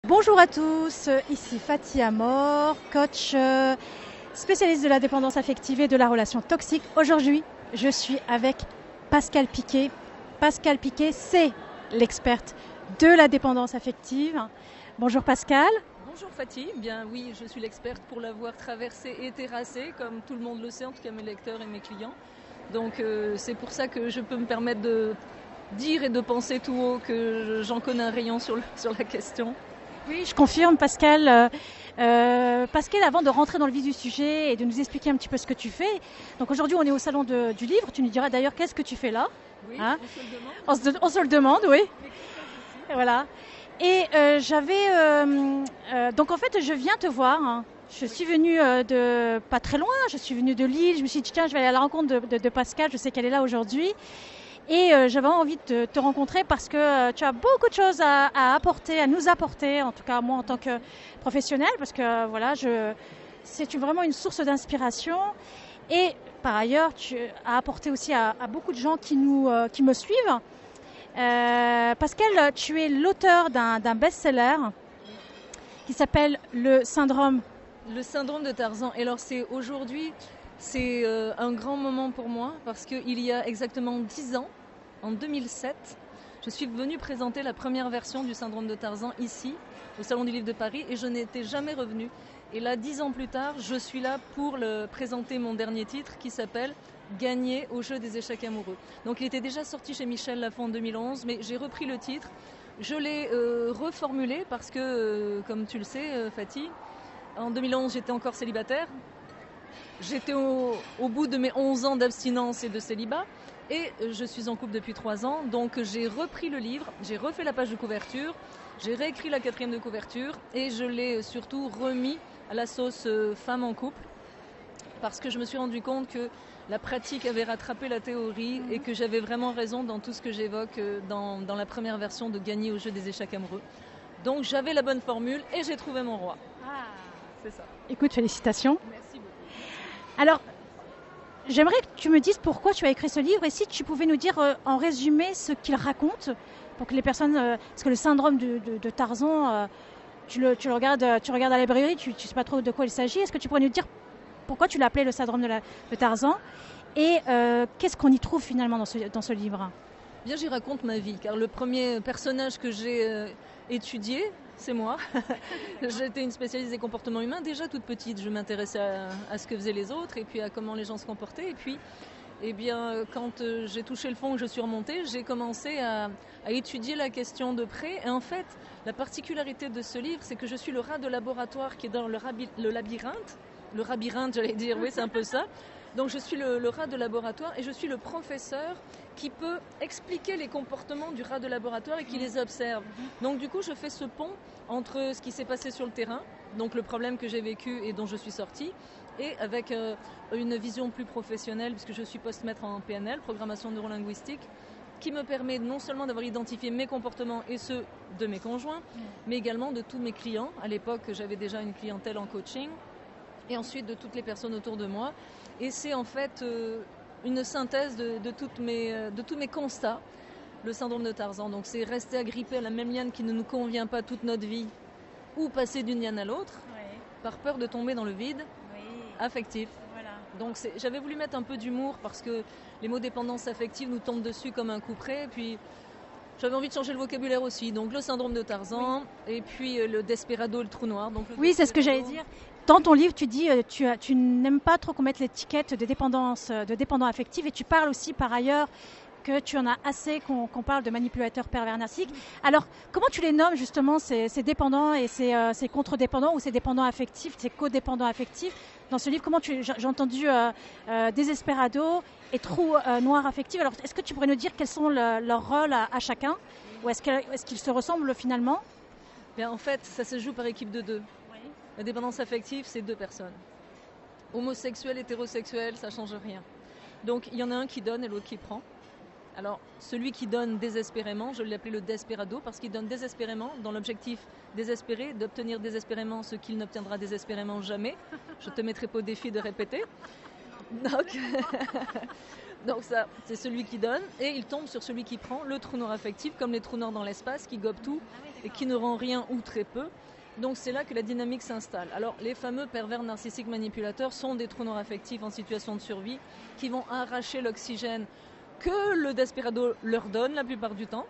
Bonjour à tous, ici Fatih Amor, coach spécialiste de la dépendance affective et de la relation toxique. Aujourd'hui, je suis avec Pascale Piquet. Pascale Piquet, c'est l'experte de la dépendance affective. Bonjour Pascale. Bonjour Fatih, bien oui, je suis l'experte pour l'avoir traversée et terrassée, comme tout le monde le sait, en tout cas mes lecteurs et mes clients. Donc c'est pour ça que je peux me permettre de dire et de penser tout haut que j'en connais un rayon sur la question. Oui, je confirme Pascale. Pascale, avant de rentrer dans le vif du sujet et de nous expliquer un petit peu ce que tu fais, donc aujourd'hui on est au salon du livre, tu nous diras d'ailleurs qu'est-ce que tu fais là. Oui, Hein? on se le demande. On se le demande, oui. Voilà. Et donc en fait je viens te voir, hein. Je suis venue de pas très loin, je suis venue de Lille, je me suis dit tiens je vais aller à la rencontre de Pascale, je sais qu'elle est là aujourd'hui. Et j'avais envie de te rencontrer parce que tu as beaucoup de choses à apporter, à nous apporter, en tout cas moi en tant que professionnelle, parce que voilà, c'est vraiment une source d'inspiration. Et par ailleurs, tu as apporté aussi à beaucoup de gens qui me suivent. Pascale, tu es l'auteur d'un best-seller qui s'appelle Le syndrome. Le syndrome de Tarzan. Et alors aujourd'hui, c'est un grand moment pour moi parce qu'il y a exactement 10 ans, en 2007, je suis venue présenter la première version du syndrome de Tarzan ici, au Salon du Livre de Paris, et je n'étais jamais revenue. Et là, 10 ans plus tard, je suis là pour présenter mon dernier titre qui s'appelle Gagner au jeu des échecs amoureux. Donc il était déjà sorti chez Michel Lafon en 2011, mais j'ai repris le titre. Je l'ai reformulé parce que, comme tu le sais, Fatih, en 2011, j'étais encore célibataire. J'étais au bout de mes 11 ans d'abstinence et de célibat. Et je suis en couple depuis 3 ans. Donc j'ai repris le livre, j'ai refait la page de couverture, j'ai réécrit la 4e de couverture et je l'ai surtout remis à la sauce femme en couple. Parce que je me suis rendu compte que la pratique avait rattrapé la théorie et que j'avais vraiment raison dans tout ce que j'évoque dans la première version de Gagner au jeu des échecs amoureux. Donc j'avais la bonne formule et j'ai trouvé mon roi. Ah. C'est ça. Écoute, félicitations. Merci beaucoup. Alors, j'aimerais que tu me dises pourquoi tu as écrit ce livre et si tu pouvais nous dire en résumé ce qu'il raconte pour que les personnes, parce que le syndrome de Tarzan, tu le regardes à la librairie, tu ne sais pas trop de quoi il s'agit. Est-ce que tu pourrais nous dire pourquoi tu l'as appelé le syndrome de Tarzan et qu'est-ce qu'on y trouve finalement dans ce livre? Bien, j'y raconte ma vie, car le premier personnage que j'ai étudié, c'est moi. J'étais une spécialiste des comportements humains. Déjà toute petite, je m'intéressais à ce que faisaient les autres et puis à comment les gens se comportaient. Et puis, eh bien, quand j'ai touché le fond et que je suis remontée, j'ai commencé à étudier la question de près. Et en fait, la particularité de ce livre, c'est que je suis le rat de laboratoire qui est dans le labyrinthe. Le labyrinthe, j'allais dire, oui, c'est un peu ça. Donc je suis le rat de laboratoire et je suis le professeur qui peut expliquer les comportements du rat de laboratoire et qui les observe. Donc du coup, je fais ce pont entre ce qui s'est passé sur le terrain, donc le problème que j'ai vécu et dont je suis sortie, et avec une vision plus professionnelle, puisque je suis post-maître en PNL, programmation neurolinguistique, qui me permet non seulement d'avoir identifié mes comportements et ceux de mes conjoints, mais également de tous mes clients. À l'époque, j'avais déjà une clientèle en coaching, et ensuite de toutes les personnes autour de moi. Et c'est en fait une synthèse de tous mes constats, le syndrome de Tarzan. Donc c'est rester agrippé à la même liane qui ne nous convient pas toute notre vie, ou passer d'une liane à l'autre, par peur de tomber dans le vide affectif. Voilà. Donc j'avais voulu mettre un peu d'humour parce que les mots dépendance affective nous tombent dessus comme un coup près. Et puis j'avais envie de changer le vocabulaire aussi. Donc le syndrome de Tarzan, et puis le desperado, le trou noir. Donc, oui, c'est ce que j'allais dire. Dans ton livre, tu dis tu n'aimes pas trop qu'on mette l'étiquette de dépendant affectif et tu parles aussi par ailleurs que tu en as assez qu'on parle de manipulateurs pervers narcissiques. Alors, comment tu les nommes justement ces dépendants et ces contre-dépendants ou ces dépendants affectifs, ces codépendants affectifs dans ce livre? J'ai entendu désespérado et trou noir affectif. Alors, est-ce que tu pourrais nous dire quels sont leurs rôles à chacun ou est-ce qu'ils se ressemblent finalement? Bien, en fait, ça se joue par équipe de 2. La dépendance affective, c'est 2 personnes. Homosexuel, hétérosexuel, ça ne change rien. Donc il y en a un qui donne et l'autre qui prend. Alors celui qui donne désespérément, je l'ai appelé le desperado parce qu'il donne désespérément dans l'objectif désespéré d'obtenir désespérément ce qu'il n'obtiendra désespérément jamais. Je te mettrai pas au défi de répéter. Donc ça, c'est celui qui donne et il tombe sur celui qui prend, le trou noir affectif, comme les trous noirs dans l'espace qui gobent tout et qui ne rend rien ou très peu. Donc c'est là que la dynamique s'installe. Alors les fameux pervers narcissiques manipulateurs sont des trous noirs affectifs en situation de survie qui vont arracher l'oxygène que le desperado leur donne la plupart du temps.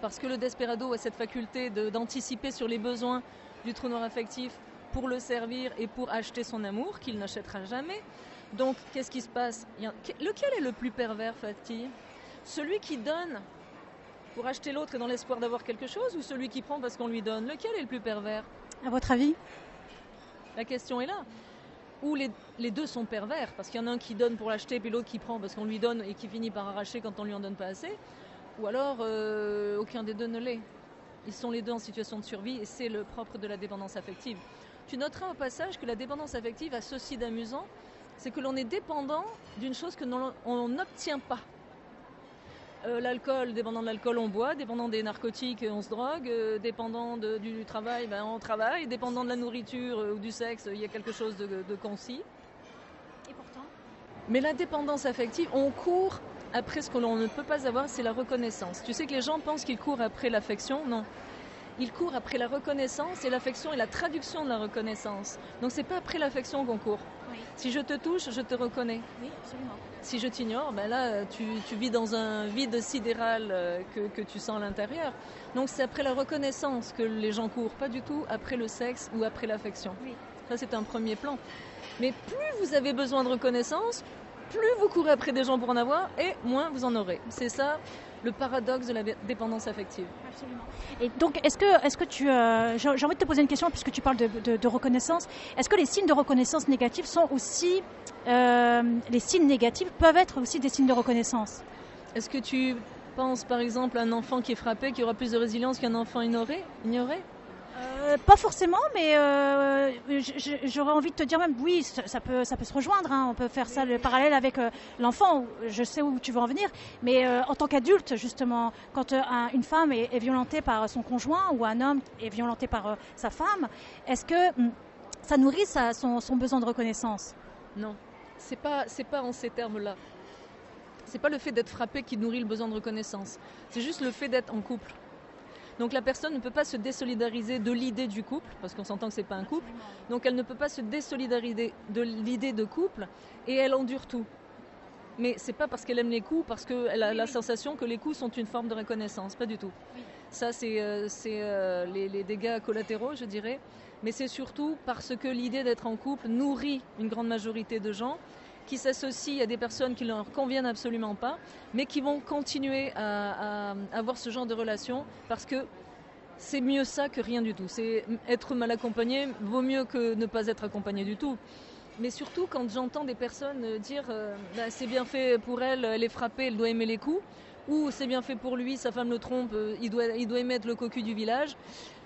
Parce que le desperado a cette faculté d'anticiper sur les besoins du trou noir affectif pour le servir et pour acheter son amour qu'il n'achètera jamais. Donc qu'est-ce qui se passe? Lequel est le plus pervers, Fatih? Celui qui donne pour acheter l'autre et dans l'espoir d'avoir quelque chose, ou celui qui prend parce qu'on lui donne? Lequel est le plus pervers? À votre avis? La question est là. Ou les deux sont pervers, parce qu'il y en a un qui donne pour l'acheter, puis l'autre qui prend parce qu'on lui donne et qui finit par arracher quand on lui en donne pas assez. Ou alors, aucun des deux ne l'est. Ils sont les deux en situation de survie et c'est le propre de la dépendance affective. Tu noteras au passage que la dépendance affective a ceci d'amusant, c'est que l'on est dépendant d'une chose que on n'obtient pas. L'alcool, dépendant de l'alcool, on boit, dépendant des narcotiques, on se drogue, dépendant du travail, on travaille, dépendant de la nourriture ou du sexe, il y a quelque chose de concis. Et pourtant? Mais la dépendance affective, on court après ce que l'on ne peut pas avoir, c'est la reconnaissance. Tu sais que les gens pensent qu'ils courent après l'affection? Non. Ils courent après la reconnaissance et l'affection est la traduction de la reconnaissance. Donc c'est pas après l'affection qu'on court. Oui. Si je te touche, je te reconnais. Oui, absolument. Si je t'ignore, là, tu vis dans un vide sidéral que tu sens à l'intérieur. Donc c'est après la reconnaissance que les gens courent, pas du tout après le sexe ou après l'affection. Oui. Ça, c'est un premier plan. Mais plus vous avez besoin de reconnaissance, plus vous courez après des gens pour en avoir, et moins vous en aurez. C'est ça le paradoxe de la dépendance affective. Absolument. Et donc, est-ce que tu... j'ai envie de te poser une question, puisque tu parles de reconnaissance. Est-ce que les signes de reconnaissance négatifs sont aussi... les signes négatifs peuvent être aussi des signes de reconnaissance? Est-ce que tu penses, par exemple, à un enfant qui est frappé, qui aura plus de résilience qu'un enfant ignoré? Pas forcément, mais j'aurais envie de te dire même, oui, ça peut se rejoindre. Hein. On peut faire ça, le parallèle avec l'enfant. Je sais où tu veux en venir, mais en tant qu'adulte, justement, quand une femme est violentée par son conjoint ou un homme est violenté par sa femme, est-ce que ça nourrit son besoin de reconnaissance? Non, c'est pas en ces termes-là. C'est pas le fait d'être frappé qui nourrit le besoin de reconnaissance. C'est juste le fait d'être en couple. Donc la personne ne peut pas se désolidariser de l'idée du couple, parce qu'on s'entend que c'est pas un couple. Donc elle ne peut pas se désolidariser de l'idée de couple et elle endure tout. Mais c'est pas parce qu'elle aime les coups, parce qu'elle a la sensation que les coups sont une forme de reconnaissance, pas du tout. Oui. Ça c'est les dégâts collatéraux, je dirais. Mais c'est surtout parce que l'idée d'être en couple nourrit une grande majorité de gens qui s'associent à des personnes qui ne leur conviennent absolument pas, mais qui vont continuer à avoir ce genre de relation parce que c'est mieux ça que rien du tout. C'est être mal accompagné vaut mieux que ne pas être accompagné du tout. Mais surtout quand j'entends des personnes dire c'est bien fait pour elle, elle est frappée, elle doit aimer les coups, ou c'est bien fait pour lui, sa femme le trompe, il doit aimer être le cocu du village.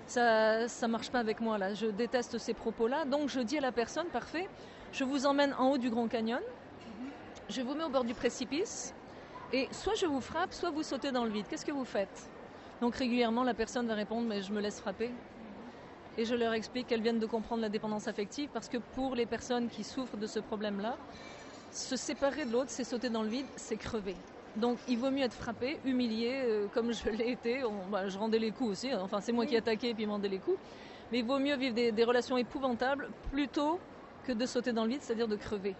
Ça marche pas avec moi là. Je déteste ces propos-là. Donc je dis à la personne, parfait, je vous emmène en haut du Grand Canyon, je vous mets au bord du précipice, et soit je vous frappe, soit vous sautez dans le vide. Qu'est-ce que vous faites? Donc régulièrement, la personne va répondre, mais je me laisse frapper. Et je leur explique qu'elles viennent de comprendre la dépendance affective, parce que pour les personnes qui souffrent de ce problème-là, se séparer de l'autre, c'est sauter dans le vide, c'est crever. Donc il vaut mieux être frappé, humilié, comme je l'ai été. Je rendais les coups aussi, enfin c'est moi qui attaquais et puis rendais les coups. Mais il vaut mieux vivre des relations épouvantables plutôt que de sauter dans le vide, c'est-à-dire de crever.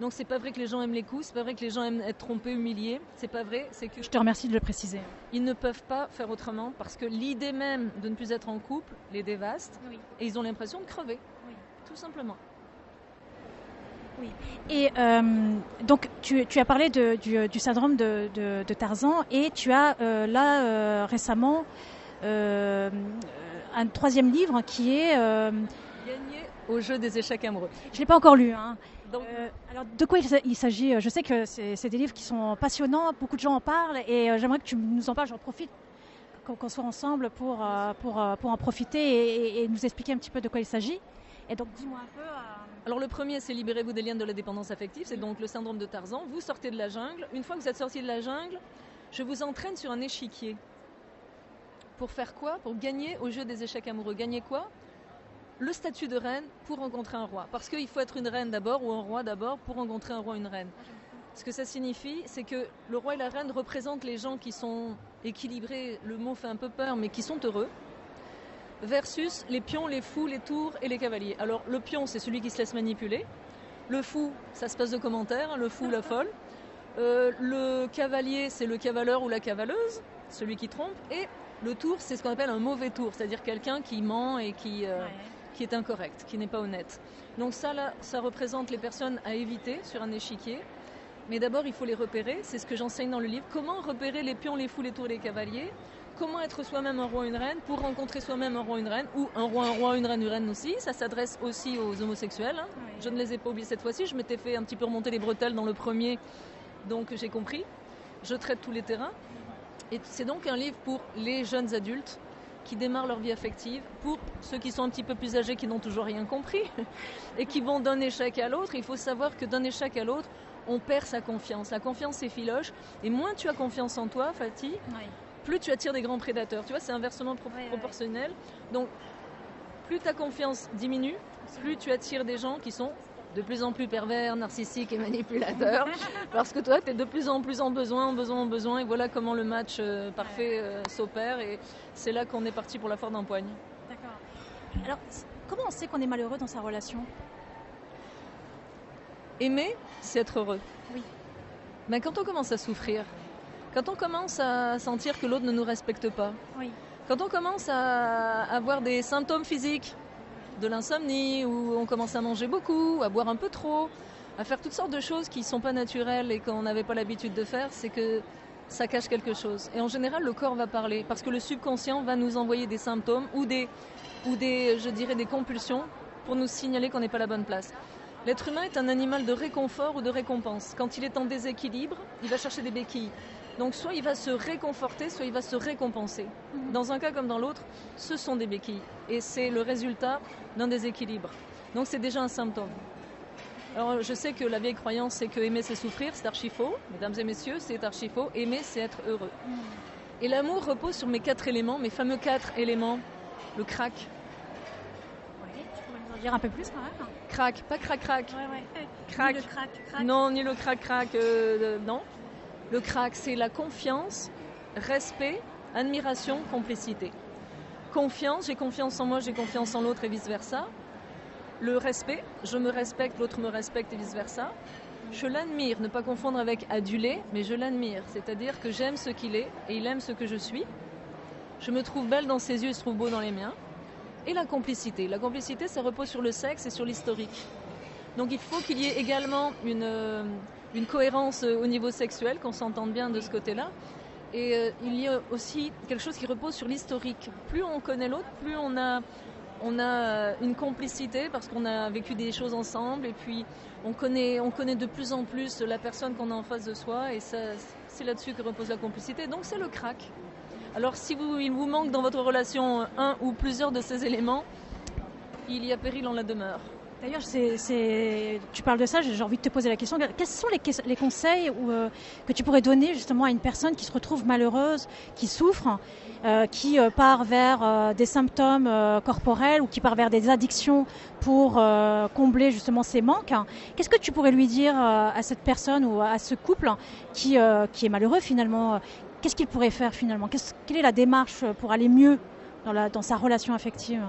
Donc c'est pas vrai que les gens aiment les coups, c'est pas vrai que les gens aiment être trompés, humiliés, c'est pas vrai, c'est que... Je te remercie de le préciser. Ils ne peuvent pas faire autrement parce que l'idée même de ne plus être en couple les dévaste, Oui. Et ils ont l'impression de crever, Oui. tout simplement. Oui. Et donc tu as parlé du syndrome de Tarzan et tu as récemment un troisième livre qui est... Gagner au jeu des échecs amoureux. Je ne l'ai pas encore lu. Hein. Donc, alors de quoi il s'agit? Je sais que c'est des livres qui sont passionnants, beaucoup de gens en parlent et j'aimerais que tu nous en parles, j'en profite qu'on soit ensemble pour en profiter et nous expliquer un petit peu de quoi il s'agit. Et donc dis-moi un peu... Alors le premier, c'est libérez-vous des liens de la dépendance affective, c'est donc le syndrome de Tarzan. Vous sortez de la jungle. Une fois que vous êtes sorti de la jungle, je vous entraîne sur un échiquier. Pour faire quoi? Pour gagner au jeu des échecs amoureux. Gagner quoi? Le statut de reine pour rencontrer un roi. Parce qu'il faut être une reine d'abord ou un roi d'abord pour rencontrer un roi ou une reine. Ce que ça signifie, c'est que le roi et la reine représentent les gens qui sont équilibrés, le mot fait un peu peur, mais qui sont heureux, versus les pions, les fous, les tours et les cavaliers. Alors le pion, c'est celui qui se laisse manipuler. Le fou, ça se passe de commentaires, le fou, la folle. Le cavalier, c'est le cavaleur ou la cavaleuse, celui qui trompe. Et le tour, c'est ce qu'on appelle un mauvais tour, c'est-à-dire quelqu'un qui ment et qui est incorrect, qui n'est pas honnête. Donc ça, là, ça représente les personnes à éviter sur un échiquier. Mais d'abord, il faut les repérer. C'est ce que j'enseigne dans le livre. Comment repérer les pions, les fous, les tours et les cavaliers. Comment être soi-même un roi, une reine, pour rencontrer soi-même un roi, une reine, ou un roi, une reine aussi. Ça s'adresse aussi aux homosexuels. Hein. Oui. Je ne les ai pas oubliés cette fois-ci. Je m'étais fait un petit peu remonter les bretelles dans le premier, donc j'ai compris. Je traite tous les terrains. Et c'est donc un livre pour les jeunes adultes qui démarrent leur vie affective, pour ceux qui sont un petit peu plus âgés, qui n'ont toujours rien compris, et qui vont d'un échec à l'autre. Il faut savoir que d'un échec à l'autre, on perd sa confiance. La confiance s'effiloche, et moins tu as confiance en toi, Fatih, plus tu attires des grands prédateurs. Tu vois, c'est inversement proportionnel. Donc, plus ta confiance diminue, plus tu attires des gens qui sont de plus en plus pervers, narcissiques et manipulateurs, parce que toi, tu es de plus en plus en besoin, et voilà comment le match parfait s'opère, et c'est là qu'on est parti pour la foire d'empoigne. D'accord. Alors, comment on sait qu'on est malheureux dans sa relation ? Aimer, c'est être heureux. Oui. Mais quand on commence à souffrir, quand on commence à sentir que l'autre ne nous respecte pas, oui. Quand on commence à avoir des symptômes physiques, de l'insomnie, où on commence à manger beaucoup, à boire un peu trop, à faire toutes sortes de choses qui ne sont pas naturelles et qu'on n'avait pas l'habitude de faire, c'est que ça cache quelque chose. Et en général, le corps va parler, parce que le subconscient va nous envoyer des symptômes ou des compulsions pour nous signaler qu'on n'est pas à la bonne place. L'être humain est un animal de réconfort ou de récompense. Quand il est en déséquilibre, il va chercher des béquilles. Donc soit il va se réconforter, soit il va se récompenser. Dans un cas comme dans l'autre, ce sont des béquilles. Et c'est le résultat d'un déséquilibre. Donc c'est déjà un symptôme. Alors je sais que la vieille croyance, c'est que aimer c'est souffrir, c'est archi faux. Mesdames et messieurs, c'est archi faux. Aimer, c'est être heureux. Et l'amour repose sur mes 4 éléments, mes fameux 4 éléments. Le crack. Oui, tu pourrais nous en dire un peu plus quand même. Crack, pas crac-crac. Ouais. Crack. Ni le crack. Non, ni le crac-crac, non. Le crack, c'est la confiance, respect, admiration, complicité. Confiance, j'ai confiance en moi, j'ai confiance en l'autre et vice-versa. Le respect, je me respecte, l'autre me respecte et vice-versa. Je l'admire, ne pas confondre avec aduler, mais je l'admire. C'est-à-dire que j'aime ce qu'il est et il aime ce que je suis. Je me trouve belle dans ses yeux, il se trouve beau dans les miens. Et la complicité. La complicité, ça repose sur le sexe et sur l'historique. Donc il faut qu'il y ait également une cohérence au niveau sexuel, qu'on s'entende bien de ce côté-là. Et il y a aussi quelque chose qui repose sur l'historique. Plus on connaît l'autre, plus on a une complicité parce qu'on a vécu des choses ensemble et puis on connaît de plus en plus la personne qu'on a en face de soi et ça, c'est là-dessus que repose la complicité. Donc c'est le crack. Alors si il vous manque dans votre relation un ou plusieurs de ces éléments, il y a péril en la demeure. D'ailleurs, tu parles de ça, j'ai envie de te poser la question. Quels sont les conseils que tu pourrais donner justement à une personne qui se retrouve malheureuse, qui souffre, qui part vers des symptômes corporels ou qui part vers des addictions pour combler justement ses manques? Qu'est-ce que tu pourrais lui dire à cette personne ou à ce couple qui est malheureux finalement? Qu'est-ce qu'il pourrait faire finalement? Quelle est la démarche pour aller mieux dans sa relation affective?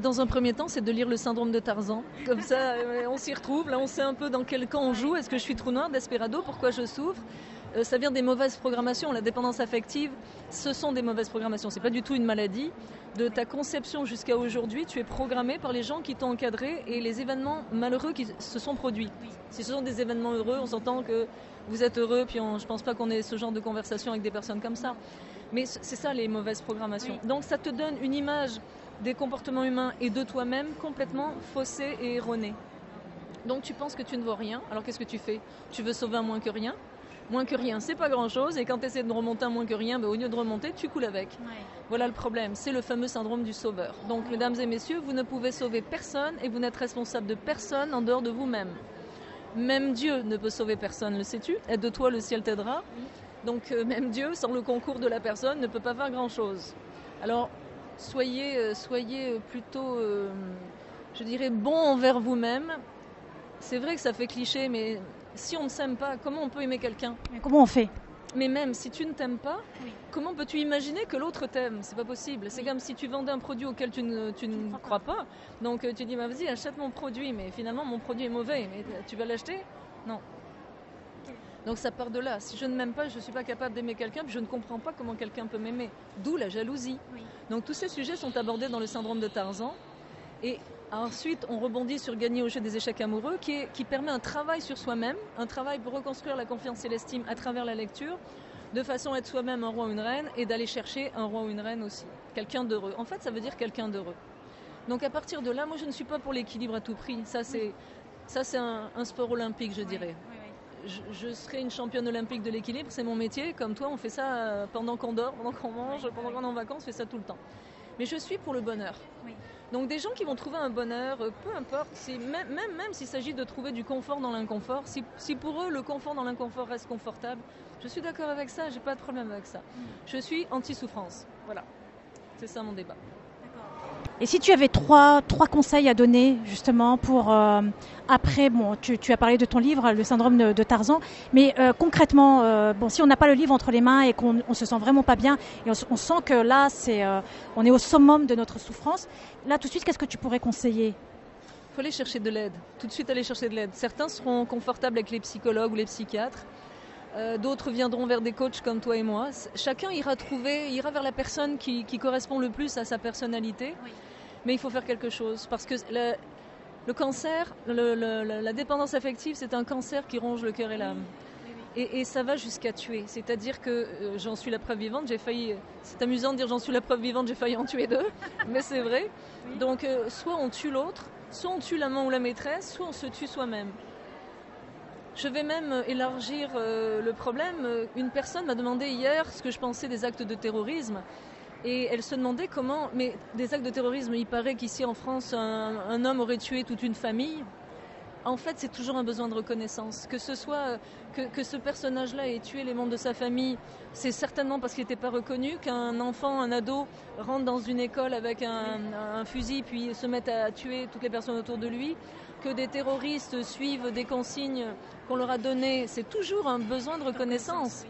Dans un premier temps, c'est de lire le syndrome de Tarzan. Comme ça, on s'y retrouve. Là, on sait un peu dans quel camp on joue. Est-ce que je suis trou noir, Desperado? Pourquoi je souffre? Ça vient des mauvaises programmations. La dépendance affective, ce sont des mauvaises programmations. C'est pas du tout une maladie. De ta conception jusqu'à aujourd'hui, tu es programmé par les gens qui t'ont encadré et les événements malheureux qui se sont produits. Si ce sont des événements heureux, on s'entend que vous êtes heureux, puis je pense pas qu'on ait ce genre de conversation avec des personnes comme ça. Mais c'est ça les mauvaises programmations. Oui. Donc ça te donne une image des comportements humains et de toi-même complètement faussés et erronés. Donc tu penses que tu ne vaux rien, alors qu'est-ce que tu fais? Tu veux sauver un moins que rien. Moins que rien, c'est pas grand-chose, et quand tu essaies de remonter un moins que rien, au lieu de remonter, tu coules avec. Ouais. Voilà le problème, c'est le fameux syndrome du sauveur. Donc mesdames et messieurs, vous ne pouvez sauver personne et vous n'êtes responsable de personne en dehors de vous-même. Même Dieu ne peut sauver personne, le sais-tu? Aide-toi, le ciel t'aidera. Donc même Dieu, sans le concours de la personne, ne peut pas faire grand-chose. Alors, soyez plutôt, je dirais, bon envers vous-même. C'est vrai que ça fait cliché, mais Si on ne s'aime pas, comment on peut aimer quelqu'un ? Mais comment on fait ? Mais même si tu ne t'aimes pas, comment peux-tu imaginer que l'autre t'aime ? C'est pas possible. C'est comme si tu vendais un produit auquel tu ne crois pas. Donc tu dis, vas-y, achète mon produit. Mais finalement, mon produit est mauvais. Mais tu vas l'acheter ? Non. Donc ça part de là. Si je ne m'aime pas, je ne suis pas capable d'aimer quelqu'un, puis je ne comprends pas comment quelqu'un peut m'aimer. D'où la jalousie. Oui. Donc tous ces sujets sont abordés dans le syndrome de Tarzan. Et ensuite, on rebondit sur gagner au jeu des échecs amoureux, qui permet un travail sur soi-même, un travail pour reconstruire la confiance et l'estime à travers la lecture, de façon à être soi-même un roi ou une reine, et d'aller chercher un roi ou une reine aussi. Quelqu'un d'heureux. En fait, ça veut dire quelqu'un d'heureux. Donc à partir de là, moi je ne suis pas pour l'équilibre à tout prix. Ça c'est un sport olympique, je dirais. Je serai une championne olympique de l'équilibre, c'est mon métier. Comme toi, on fait ça pendant qu'on dort, pendant qu'on mange, pendant qu'on est en vacances, on fait ça tout le temps. Mais je suis pour le bonheur. Oui. Donc des gens qui vont trouver un bonheur, peu importe, même s'il s'agit de trouver du confort dans l'inconfort, si pour eux le confort dans l'inconfort reste confortable, je suis d'accord avec ça, j'ai pas de problème avec ça. Je suis anti-souffrance. Voilà, c'est ça mon débat. Et si tu avais trois conseils à donner justement pour après, bon, tu as parlé de ton livre, le syndrome de Tarzan, mais concrètement, si on n'a pas le livre entre les mains et qu'on se sent vraiment pas bien, et on sent que là, on est au summum de notre souffrance, là tout de suite, qu'est-ce que tu pourrais conseiller ? Il faut aller chercher de l'aide, tout de suite aller chercher de l'aide. Certains seront confortables avec les psychologues ou les psychiatres. D'autres viendront vers des coachs comme toi et moi. Chacun ira vers la personne qui correspond le plus à sa personnalité. Oui. Mais il faut faire quelque chose parce que le cancer, la dépendance affective, c'est un cancer qui ronge le cœur et l'âme. Oui. Et ça va jusqu'à tuer. C'est-à-dire que j'en suis la preuve vivante. C'est amusant de dire j'en suis la preuve vivante, j'ai failli en tuer 2, mais c'est vrai. Oui. Donc soit on tue l'autre, soit on tue l'amant ou la maîtresse, soit on se tue soi-même. Je vais même élargir le problème. Une personne m'a demandé hier ce que je pensais des actes de terrorisme. Et elle se demandait comment... Mais des actes de terrorisme, il paraît qu'ici en France, un homme aurait tué toute une famille. En fait, c'est toujours un besoin de reconnaissance. Que ce soit que ce personnage-là ait tué les membres de sa famille, c'est certainement parce qu'il n'était pas reconnu. Qu'un enfant, un ado, rentre dans une école avec un fusil puis se mette à tuer toutes les personnes autour de lui. Que des terroristes suivent des consignes qu'on leur a données, c'est toujours un besoin de reconnaissance.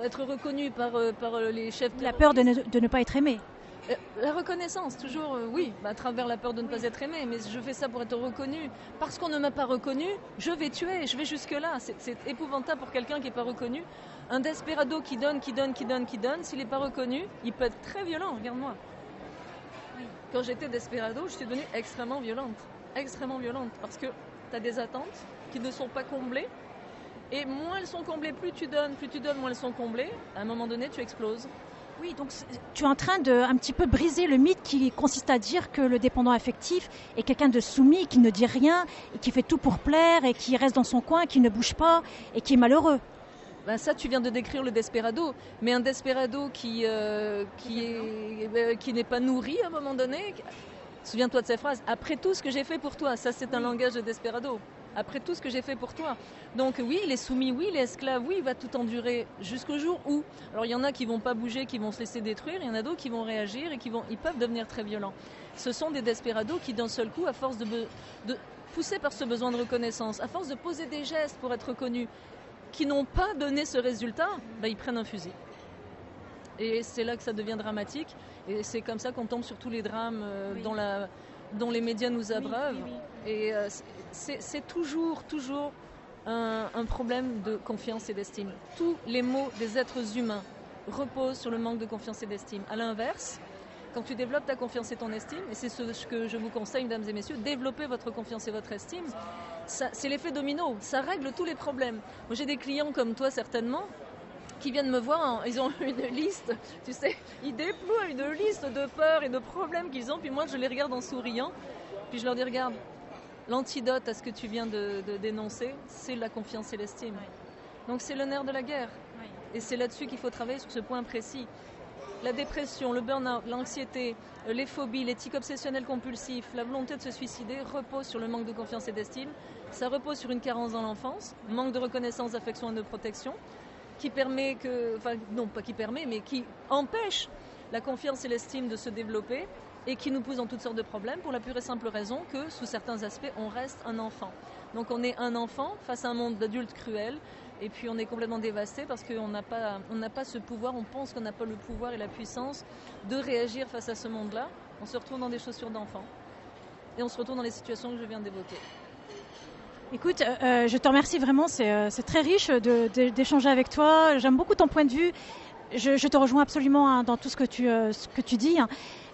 Être reconnu par les chefs terroristes. La peur de ne pas être aimé. La reconnaissance, toujours, oui, à travers la peur de ne pas être aimé, mais je fais ça pour être reconnu. Parce qu'on ne m'a pas reconnu, je vais tuer, je vais jusque-là. C'est épouvantable pour quelqu'un qui n'est pas reconnu. Un desperado qui donne, s'il n'est pas reconnu, il peut être très violent, regarde-moi. Oui. Quand j'étais desperado, je suis devenue extrêmement violente, parce que tu as des attentes qui ne sont pas comblées. Et moins elles sont comblées, plus tu donnes, moins elles sont comblées. À un moment donné, tu exploses. Oui, donc tu es en train de un petit peu briser le mythe qui consiste à dire que le dépendant affectif est quelqu'un de soumis, qui ne dit rien, et qui fait tout pour plaire, et qui reste dans son coin, qui ne bouge pas, et qui est malheureux. Ben ça, tu viens de décrire le desperado, mais un desperado qui n'est pas nourri à un moment donné. Souviens-toi de cette phrase. Après tout ce que j'ai fait pour toi, ça c'est un langage de desperado. Après tout ce que j'ai fait pour toi. Donc oui, il est soumis, oui, il est esclave, oui, il va tout endurer jusqu'au jour où... Alors il y en a qui vont pas bouger, qui vont se laisser détruire, il y en a d'autres qui vont réagir et ils peuvent devenir très violents. Ce sont des desperados qui d'un seul coup, à force de poussés par ce besoin de reconnaissance, à force de poser des gestes pour être reconnus, qui n'ont pas donné ce résultat, ben, ils prennent un fusil. Et c'est là que ça devient dramatique. Et c'est comme ça qu'on tombe sur tous les drames oui. dont les médias nous abreuvent. Oui. Et c'est toujours un problème de confiance et d'estime. Tous les maux des êtres humains reposent sur le manque de confiance et d'estime. À l'inverse, quand tu développes ta confiance et ton estime, et c'est ce que je vous conseille, mesdames et messieurs, développez votre confiance et votre estime. C'est l'effet domino, ça règle tous les problèmes. Moi, j'ai des clients comme toi, certainement, qui viennent me voir, ils ont une liste, tu sais, ils déploient une liste de peurs et de problèmes qu'ils ont, puis moi je les regarde en souriant, puis je leur dis, regarde, l'antidote à ce que tu viens de dénoncer, c'est la confiance et l'estime. Oui. Donc c'est le nerf de la guerre, oui. Et c'est là-dessus qu'il faut travailler sur ce point précis. La dépression, le burn-out, l'anxiété, les phobies, les tics obsessionnels compulsifs, la volonté de se suicider reposent sur le manque de confiance et d'estime. Ça repose sur une carence dans l'enfance, manque de reconnaissance, d'affection et de protection, qui permet que, enfin non pas qui permet, mais qui empêche la confiance et l'estime de se développer. et qui nous pousse dans toutes sortes de problèmes pour la pure et simple raison que, sous certains aspects, on reste un enfant. Donc on est un enfant face à un monde d'adultes cruels, et puis on est complètement dévasté parce qu'on n'a pas ce pouvoir, on pense qu'on n'a pas le pouvoir et la puissance de réagir face à ce monde-là. On se retrouve dans des chaussures d'enfant, et on se retrouve dans les situations que je viens d'évoquer. Écoute, je te remercie vraiment, c'est très riche d'échanger avec toi. J'aime beaucoup ton point de vue. Je te rejoins absolument dans tout ce que tu dis.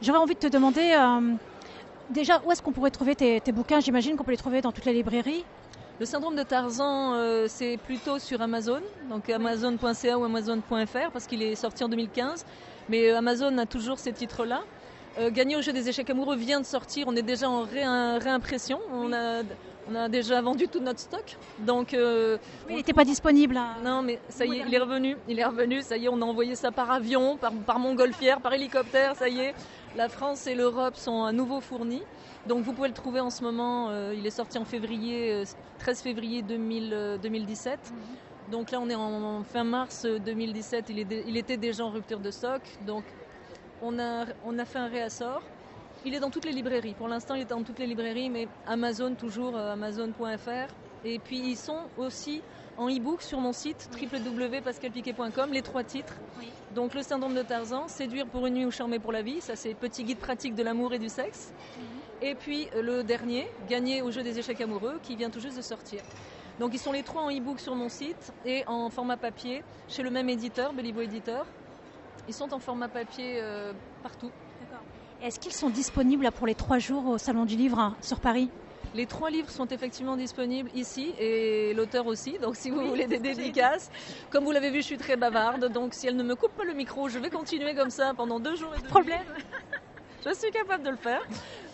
J'aurais envie de te demander, déjà, où est-ce qu'on pourrait trouver tes bouquins? J'imagine qu'on peut les trouver dans toutes les librairies. Le syndrome de Tarzan, c'est plutôt sur Amazon, donc amazon.ca ou amazon.fr, parce qu'il est sorti en 2015. Mais Amazon a toujours ces titres-là. Gagner au jeu des échecs amoureux vient de sortir, on est déjà en réimpression. On a déjà vendu tout notre stock, donc... il n'était pas disponible. Non, mais ça y est, il est revenu, ça y est, on a envoyé ça par avion, par montgolfière, par hélicoptère, ça y est. La France et l'Europe sont à nouveau fournis, donc vous pouvez le trouver en ce moment, il est sorti en 13 février 2017. Donc là, on est en fin mars 2017, il était déjà en rupture de stock, donc on a fait un réassort. Il est dans toutes les librairies. Pour l'instant, il est dans toutes les librairies, mais Amazon toujours, amazon.fr. Et puis, ils sont aussi en e-book sur mon site www.pascalpiquet.com, les 3 titres. Oui. Donc, le syndrome de Tarzan, séduire pour une nuit ou charmer pour la vie. Ça, c'est petit guide pratique de l'amour et du sexe. Et puis, le dernier, gagner au jeu des échecs amoureux, qui vient tout juste de sortir. Donc, ils sont les 3 en e-book sur mon site et en format papier chez le même éditeur, Béliveau Éditeur. Ils sont en format papier partout. Est-ce qu'ils sont disponibles pour les 3 jours au Salon du Livre sur Paris? Les 3 livres sont effectivement disponibles ici et l'auteur aussi. Donc si vous voulez des dédicaces, comme vous l'avez vu, je suis très bavarde. Donc si elle ne me coupe pas le micro, je vais continuer comme ça pendant 2 jours et 2 nuits. Problème. Je suis capable de le faire.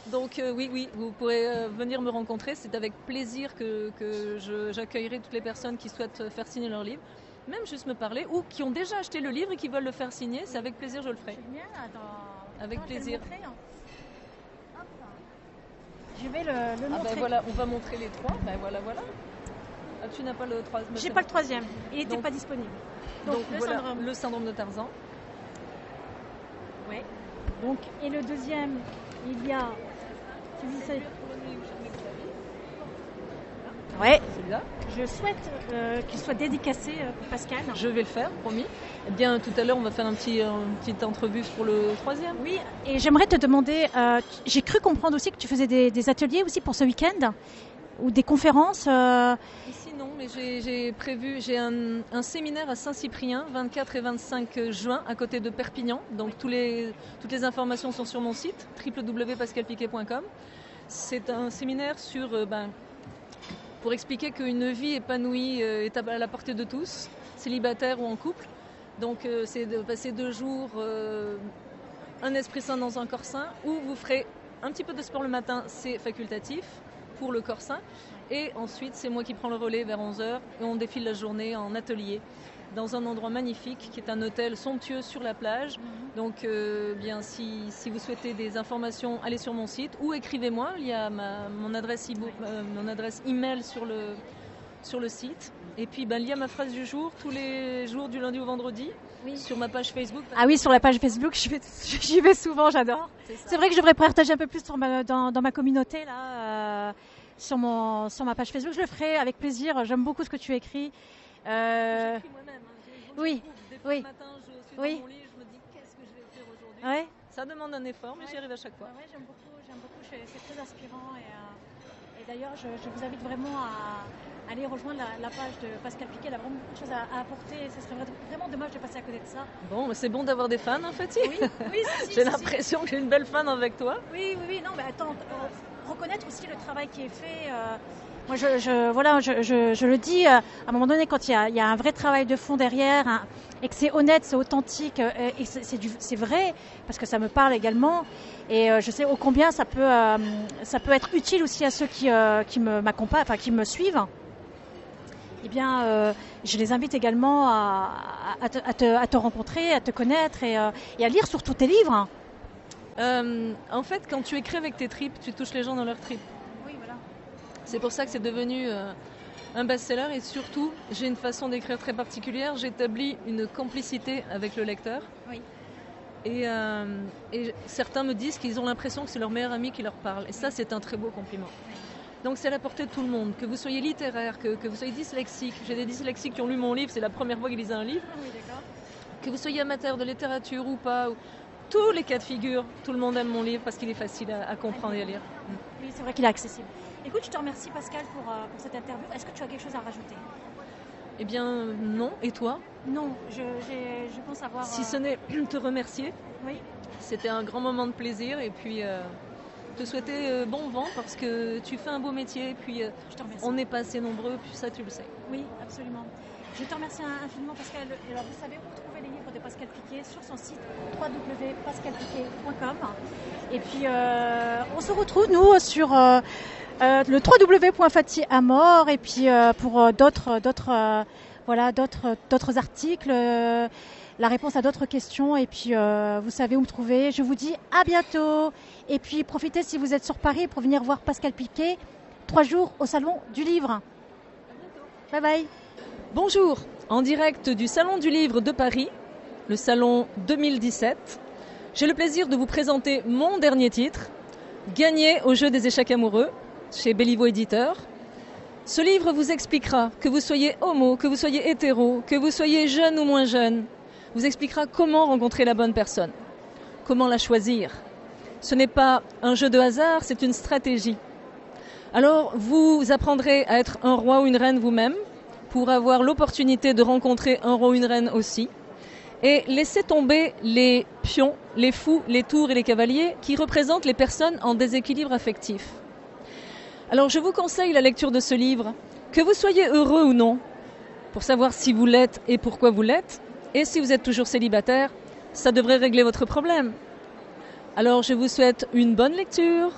Donc oui, vous pourrez venir me rencontrer. C'est avec plaisir que j'accueillerai toutes les personnes qui souhaitent faire signer leur livre. Même juste me parler ou qui ont déjà acheté le livre et qui veulent le faire signer. C'est avec plaisir, je le ferai. Génial, avec plaisir. Je vais le montrer. Voilà, on va montrer les 3. Voilà. Ah, tu n'as pas le 3e. J'ai pas le 3e. Il n'était pas disponible. Donc voilà, le syndrome de Tarzan. Oui. Donc, et le 2e, il y a... Ouais. Celui-là. Je souhaite qu'il soit dédicacé pour Pascal. Je vais le faire, promis. Eh bien, tout à l'heure, on va faire une petite entrevue pour le 3e. Oui, et j'aimerais te demander, j'ai cru comprendre aussi que tu faisais des ateliers aussi pour ce week-end ou des conférences. Ici, non, mais j'ai un séminaire à Saint-Cyprien, 24 et 25 juin, à côté de Perpignan. Donc, toutes les informations sont sur mon site, www.pascalpiquet.com. C'est un séminaire sur... pour expliquer qu'une vie épanouie est à la portée de tous, célibataire ou en couple. Donc c'est de passer 2 jours un esprit sain dans un corps sain, où vous ferez un petit peu de sport le matin, c'est facultatif pour le corps sain. Et ensuite, c'est moi qui prends le relais vers 11h et on défile la journée en atelier dans un endroit magnifique qui est un hôtel somptueux sur la plage. Donc bien si vous souhaitez des informations, allez sur mon site ou écrivez-moi, il y a mon adresse email sur le site. Et puis il y a ma phrase du jour tous les jours du lundi au vendredi. Oui. Sur ma page Facebook. Ah oui, sur la page Facebook, j'y vais souvent, j'adore. C'est vrai que je devrais partager un peu plus dans ma communauté là, sur ma page Facebook. Je le ferai avec plaisir. J'aime beaucoup ce que tu écris. J'écris moi-même. Oui. Des fois le matin, je suis dans mon lit, je me dis qu'est-ce que je vais faire aujourd'hui. Ouais. Ça demande un effort, mais j'y arrive à chaque fois. Ouais, j'aime beaucoup. C'est très inspirant. Et d'ailleurs, je vous invite vraiment à aller rejoindre la page de Pascal Piquet. Elle a vraiment beaucoup de choses à apporter. Ce serait vraiment dommage de passer à côté de ça. Bon, c'est bon d'avoir des fans en fait. Oui, j'ai l'impression que j'ai une belle fan avec toi. Oui. Non, mais attends, reconnaître aussi le travail qui est fait. Moi, je le dis, à un moment donné, quand il y a un vrai travail de fond derrière, et que c'est honnête, c'est authentique, et c'est vrai, parce que ça me parle également, et je sais ô combien ça peut être utile aussi à ceux qui m'accompagnent, enfin qui me suivent. Eh bien, je les invite également à te rencontrer, à te connaître et à lire surtout tes livres. En fait, quand tu écris avec tes tripes, tu touches les gens dans leurs tripes. C'est pour ça que c'est devenu un best-seller et surtout, j'ai une façon d'écrire très particulière. J'établis une complicité avec le lecteur. Oui. Et certains me disent qu'ils ont l'impression que c'est leur meilleur ami qui leur parle. Et ça, c'est un très beau compliment. Donc c'est à la portée de tout le monde, que vous soyez littéraire, que vous soyez dyslexique. J'ai des dyslexiques qui ont lu mon livre, c'est la première fois qu'ils lisaient un livre. Oui, d'accord. Que vous soyez amateur de littérature ou pas, tous les cas de figure, tout le monde aime mon livre parce qu'il est facile à comprendre et à lire. Oui, c'est vrai qu'il est accessible. Écoute, je te remercie Pascal pour cette interview. Est-ce que tu as quelque chose à rajouter? Eh bien non, et toi? Non, je pense avoir... Si ce n'est te remercier, Oui, c'était un grand moment de plaisir et puis te souhaiter bon vent parce que tu fais un beau métier et puis je te remercie. on n'est pas assez nombreux, puis ça tu le sais. Oui, absolument. Je te remercie infiniment Pascal. Alors vous savez où trouver les livres de Pascal Piquet sur son site www.pascalpiquet.com. Et puis on se retrouve nous sur le www.fatiamort et puis pour d'autres articles, la réponse à d'autres questions et puis vous savez où me trouver. Je vous dis à bientôt et puis profitez si vous êtes sur Paris pour venir voir Pascal Piquet 3 jours au Salon du Livre. Bye bye. Bonjour, en direct du Salon du Livre de Paris, le Salon 2017. J'ai le plaisir de vous présenter mon dernier titre, Gagné au jeu des échecs amoureux, chez Béliveau Éditeur. Ce livre vous expliquera, que vous soyez homo, que vous soyez hétéro, que vous soyez jeune ou moins jeune, vous expliquera comment rencontrer la bonne personne, comment la choisir. Ce n'est pas un jeu de hasard, c'est une stratégie. Alors, vous apprendrez à être un roi ou une reine vous-même, pour avoir l'opportunité de rencontrer un roi ou une reine aussi. Et laissez tomber les pions, les fous, les tours et les cavaliers qui représentent les personnes en déséquilibre affectif. Alors je vous conseille la lecture de ce livre, que vous soyez heureux ou non, pour savoir si vous l'êtes et pourquoi vous l'êtes. Et si vous êtes toujours célibataire, ça devrait régler votre problème. Alors je vous souhaite une bonne lecture.